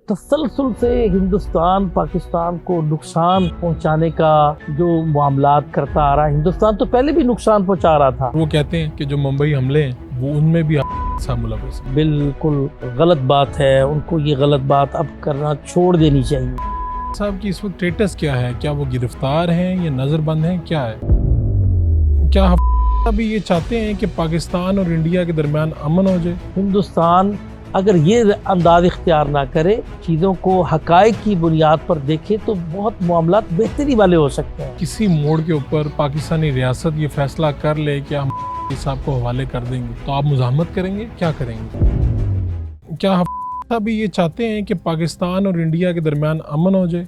तसलसल से हिंदुस्तान पाकिस्तान को नुकसान पहुंचाने का जो मामलात करता आ रहा है, हिंदुस्तान तो पहले भी नुकसान पहुंचा रहा था। वो कहते हैं कि जो मुंबई हमले हैं वो उनमें भी मुलव्वस है। बिल्कुल गलत बात है, उनको ये गलत बात अब करना छोड़ देनी चाहिए। साहब की इस वक्त स्टेटस क्या है? क्या वो गिरफ्तार हैं या नजरबंद हैं? क्या है? क्या अभी ये चाहते हैं कि पाकिस्तान और इंडिया के दरमियान अमन हो जाए? हिंदुस्तान अगर ये अंदाज इख्तियार ना करे, चीज़ों को हकायक की बुनियाद पर देखे, तो बहुत मामलात बेहतरी वाले हो सकते हैं। किसी मोड़ के ऊपर पाकिस्तानी रियासत ये फैसला कर ले कि हम साहब को हवाले कर देंगे, तो आप मुज़ाहमत करेंगे? क्या करेंगे? क्या अभी ये चाहते हैं कि पाकिस्तान और इंडिया के दरमियान अमन हो जाए?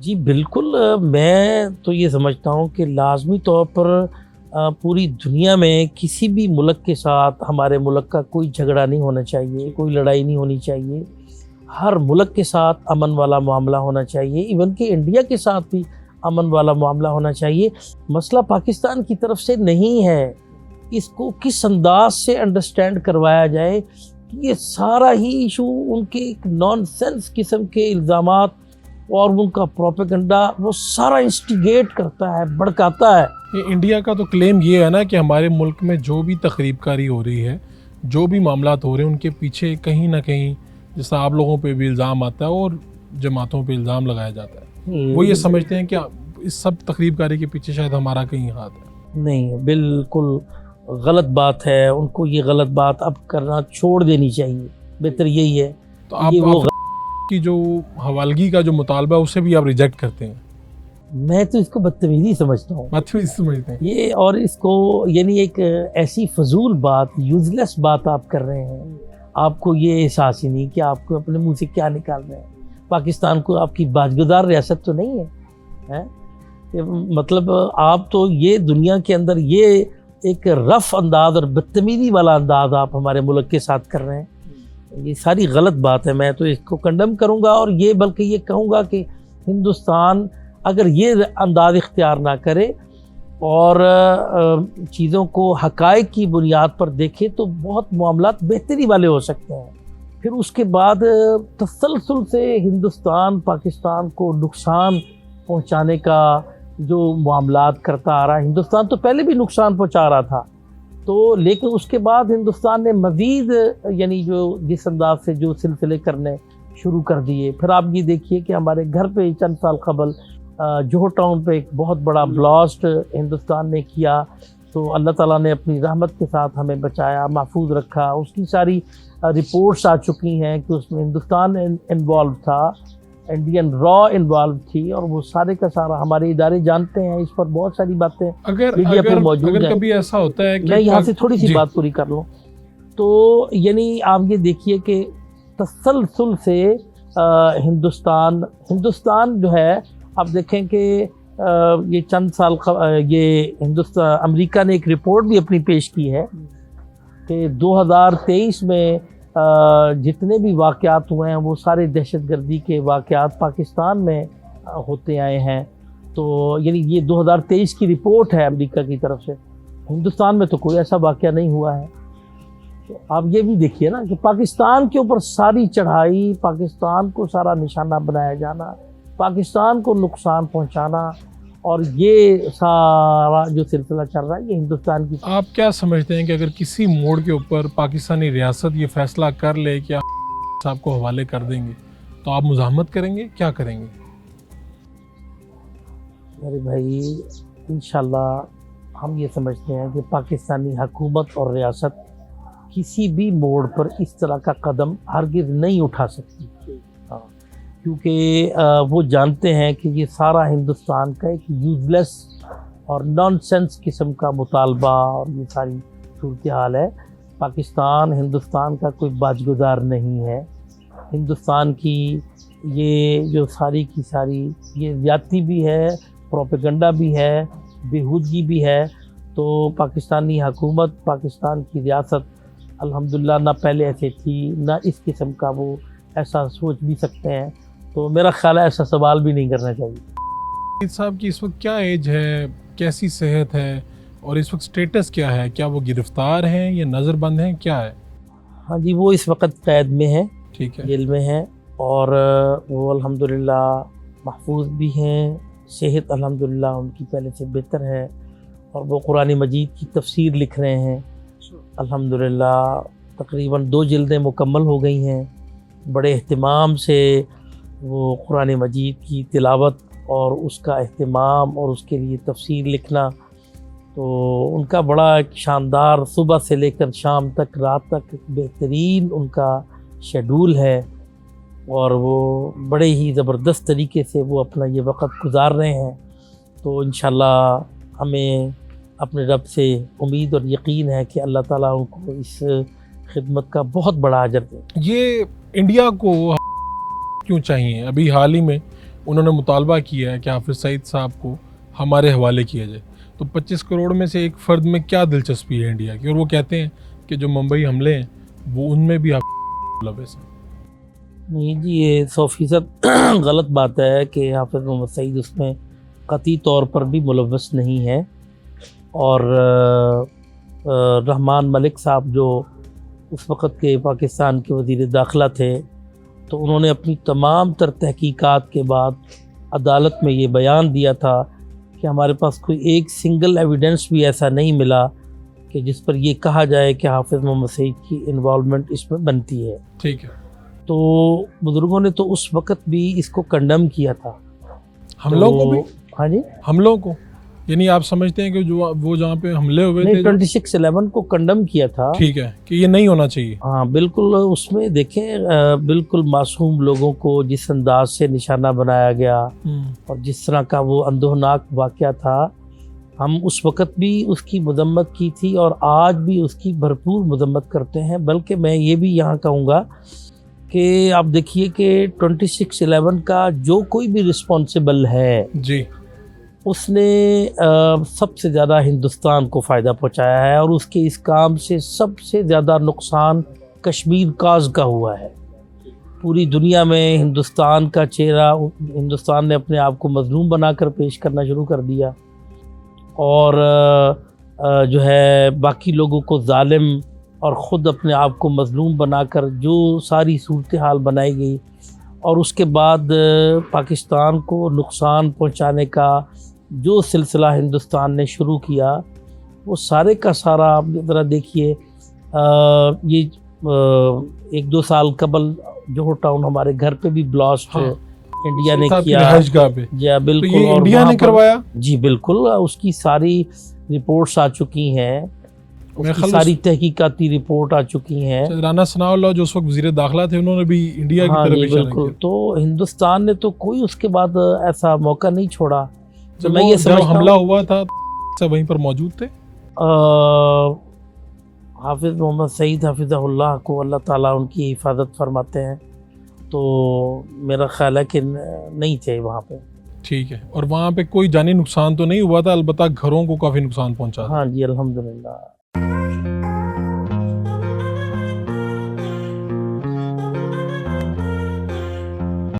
जी बिल्कुल, मैं तो ये समझता हूँ कि लाजमी तौर पर पूरी दुनिया में किसी भी मुल्क के साथ हमारे मुल्क का कोई झगड़ा नहीं होना चाहिए, कोई लड़ाई नहीं होनी चाहिए। हर मुल्क के साथ अमन वाला मामला होना चाहिए, इवन कि इंडिया के साथ भी अमन वाला मामला होना चाहिए। मसला पाकिस्तान की तरफ से नहीं है, इसको किस अंदाज से अंडरस्टैंड करवाया जाए कि ये सारा ही इशू उनके एक नॉनसेंस किस्म के इल्ज़ामात और उनका प्रोपेगेंडा वो सारा इंस्टिगेट करता है, भड़काता है। ये इंडिया का तो क्लेम ये है ना कि हमारे मुल्क में जो भी तकरीबकारी हो रही है, जो भी मामलात हो रहे हैं, उनके पीछे कहीं ना कहीं जैसा आप लोगों पे भी इल्ज़ाम आता है और जमातों पे इल्ज़ाम लगाया जाता है। वो ये समझते हैं कि इस सब तकरीबकारी के पीछे शायद हमारा कहीं हाथ है। नहीं, बिल्कुल गलत बात है, उनको ये गलत बात अब करना छोड़ देनी चाहिए। बेहतर यही है। तो आप की जो हवालगी का जो मुतालबा है उसे भी आप रिजेक्ट करते हैं? मैं तो इसको बदतमीजी समझता हूँ। बदतमीजी समझते हैं ये, और इसको यानी एक ऐसी फजूल बात, यूजलेस बात आप कर रहे हैं। आपको ये एहसास ही नहीं कि आपको अपने मुंह से क्या निकाल रहे हैं। पाकिस्तान को आपकी बाजगुदार रियासत तो नहीं है? मतलब आप तो ये दुनिया के अंदर ये एक रफ अंदाज और बदतमीजी वाला अंदाज आप हमारे मुल्क के साथ कर रहे हैं। ये सारी गलत बात है। मैं तो इसको कंडम करूँगा और ये बल्कि ये कहूँगा कि हिंदुस्तान अगर ये अंदाज इख्तियार ना करे और चीज़ों को हकायक की बुनियाद पर देखे, तो बहुत मामलात बेहतरी वाले हो सकते हैं। फिर उसके बाद तसलसल से हिंदुस्तान पाकिस्तान को नुकसान पहुंचाने का जो मामलात करता आ रहा है, हिंदुस्तान तो पहले भी नुकसान पहुंचा रहा था, तो लेकिन उसके बाद हिंदुस्तान ने मज़ीद यानी जो जिस अंदाज से जो सिलसिले करने शुरू कर दिए। फिर आप ये देखिए कि हमारे घर पे चंद साल कबल जोहर टाउन पे एक बहुत बड़ा ब्लास्ट हिंदुस्तान ने किया, तो अल्लाह ताला ने अपनी रहमत के साथ हमें बचाया, महफूज रखा। उसकी सारी रिपोर्ट्स आ चुकी हैं कि उसमें हिंदुस्तान इन्वॉल्व था, इंडियन रॉ इन्वॉल्व थी, और वो सारे का सारा हमारे इदारे जानते हैं। इस पर बहुत सारी बातें मीडिया पे मौजूद हैं। कभी ऐसा होता है कि मैं यहाँ से थोड़ी सी बात पूरी कर लूँ, तो यानी आप ये देखिए कि तसलसल से हिंदुस्तान जो है, आप देखें कि ये चंद साल ये अमेरिका ने एक रिपोर्ट भी अपनी पेश की है कि 2023 में जितने भी वाक़यात हुए हैं वो सारे दहशतगर्दी के वाक़यात पाकिस्तान में होते आए हैं। तो यानी ये 2023 की रिपोर्ट है अमेरिका की तरफ से। हिंदुस्तान में तो कोई ऐसा वाक़या नहीं हुआ है। तो आप ये भी देखिए ना कि पाकिस्तान के ऊपर सारी चढ़ाई, पाकिस्तान को सारा निशाना बनाया जाना, पाकिस्तान को नुकसान पहुंचाना, और ये सारा जो सिलसिला चल रहा है ये हिंदुस्तान की। आप क्या समझते हैं कि अगर किसी मोड़ के ऊपर पाकिस्तानी रियासत ये फैसला कर ले कि साहब को हवाले कर देंगे, तो आप मुज़ाहमत करेंगे? क्या करेंगे? मेरे भाई, इंशाल्लाह हम ये समझते हैं कि पाकिस्तानी हुकूमत और रियासत किसी भी मोड़ पर इस तरह का कदम हरगिज़ नहीं उठा सकती, क्योंकि वो जानते हैं कि ये सारा हिंदुस्तान का एक यूजलेस और नॉनसेंस किस्म का मुतालबा और ये सारी सूरत हाल है। पाकिस्तान हिंदुस्तान का कोई बाजगुदार नहीं है। हिंदुस्तान की ये जो सारी की सारी ये ज़्यादती भी है, प्रोपेगेंडा भी है, बेहूदगी भी है। तो पाकिस्तानी हुकूमत, पाकिस्तान की रियासत अल्हम्दुलिल्लाह ना पहले ऐसे थी, ना इस किस्म का वो ऐसा सोच भी सकते हैं। तो मेरा ख्याल है ऐसा सवाल भी नहीं करना चाहिए। साहब की इस वक्त क्या एज है, कैसी सेहत है, और इस वक्त स्टेटस क्या है? क्या वो गिरफ्तार हैं या नज़रबंद हैं? क्या है? हाँ जी, वो इस वक्त कैद में है। ٹھیک ہے. جیل میں ہیں اور وہ الحمدللہ محفوظ بھی ہیں. صحت الحمدللہ ان کی پہلے سے بہتر ہے اور وہ قرآن مجید کی تفسیر لکھ رہے ہیں الحمدللہ. تقریباً 2 جلدیں مکمل ہو گئی ہیں. بڑے اہتمام سے وہ قرآن مجید کی تلاوت اور اس کا اہتمام اور اس کے لیے تفسیر لکھنا، تو ان کا بڑا ایک شاندار صبح سے لے کر شام تک رات تک بہترین ان کا شیڈول ہے اور وہ بڑے ہی زبردست طریقے سے وہ اپنا یہ وقت گزار رہے ہیں. تو انشاءاللہ ہمیں اپنے رب سے امید اور یقین ہے کہ اللہ تعالیٰ ان کو اس خدمت کا بہت بڑا اجر دے. یہ انڈیا کو کیوں چاہیے؟ ابھی حال ہی میں انہوں نے مطالبہ کیا ہے کہ حافظ سعید صاحب کو ہمارے حوالے کیا جائے. تو 25 کروڑ میں سے ایک فرد میں کیا دلچسپی ہے انڈیا کی؟ اور وہ کہتے ہیں کہ جو ممبئی حملے ہیں وہ ان میں بھی ملوث ہیں. نہیں جی، یہ 100% غلط بات ہے کہ حافظ محمد سعید اس میں قطعی طور پر بھی ملوث نہیں ہے. اور رحمان ملک صاحب جو اس وقت کے پاکستان کے وزیر داخلہ تھے، تو انہوں نے اپنی تمام تر تحقیقات کے بعد عدالت میں یہ بیان دیا تھا کہ ہمارے پاس کوئی ایک سنگل ایویڈنس بھی ایسا نہیں ملا کہ جس پر یہ کہا جائے کہ حافظ محمد سعید کی انوالومنٹ اس میں بنتی ہے. ٹھیک ہے. تو بزرگوں نے تو اس وقت بھی اس کو کنڈم کیا تھا. حملوں کو بھی؟ ہاں جی، حملوں کو یعنی آپ سمجھتے ہیں کہ جو وہ جہاں پہ حملے ہوئے تھے 26/11 کو کنڈم کیا تھا. ٹھیک ہے، کہ یہ نہیں ہونا چاہیے. ہاں بالکل. اس میں دیکھیں بالکل معصوم لوگوں کو جس انداز سے نشانہ بنایا گیا اور جس طرح کا وہ اندوہناک واقعہ تھا، ہم اس وقت بھی اس کی مذمت کی تھی اور آج بھی اس کی بھرپور مذمت کرتے ہیں. بلکہ میں یہ بھی یہاں کہوں گا کہ آپ دیکھیے کہ 26/11 کا جو کوئی بھی رسپانسبل ہے جی، اس نے سب سے زیادہ ہندوستان کو فائدہ پہنچایا ہے اور اس کے اس کام سے سب سے زیادہ نقصان کشمیر کاز کا ہوا ہے. پوری دنیا میں ہندوستان کا چہرہ، ہندوستان نے اپنے آپ کو مظلوم بنا کر پیش کرنا شروع کر دیا اور جو ہے باقی لوگوں کو ظالم اور خود اپنے آپ کو مظلوم بنا کر جو ساری صورتحال بنائی گئی اور اس کے بعد پاکستان کو نقصان پہنچانے کا جو سلسلہ ہندوستان نے شروع کیا، وہ سارے کا سارا آپ ذرا دیکھیے. یہ 1-2 سال قبل جوہر ٹاؤن ہمارے گھر پہ بھی بلاسٹ انڈیا نے کیا. جی بالکل. اور انڈیا نے کروایا؟ جی بالکل. اس کی ساری رپورٹس آ چکی ہیں، ساری تحقیقاتی رپورٹ آ چکی ہیں. رانا ثناء اللہ جو اس وقت وزیر داخلہ تھے، انہوں نے بھی انڈیا کی طرف اشارہ کیا. بالکل. تو ہندوستان نے تو کوئی اس کے بعد ایسا موقع نہیں چھوڑا. جب حملہ ہوا تھا وہیں پر موجود تھے. حافظ محمد سعید حفظہ اللہ کو اللہ تعالیٰ ان کی حفاظت فرماتے ہیں، تو میرا خیال ہے کہ نہیں تھے وہاں پہ. ٹھیک ہے. اور وہاں پہ کوئی جانی نقصان تو نہیں ہوا تھا؟ البتہ گھروں کو کافی نقصان پہنچا. ہاں جی الحمدللہ.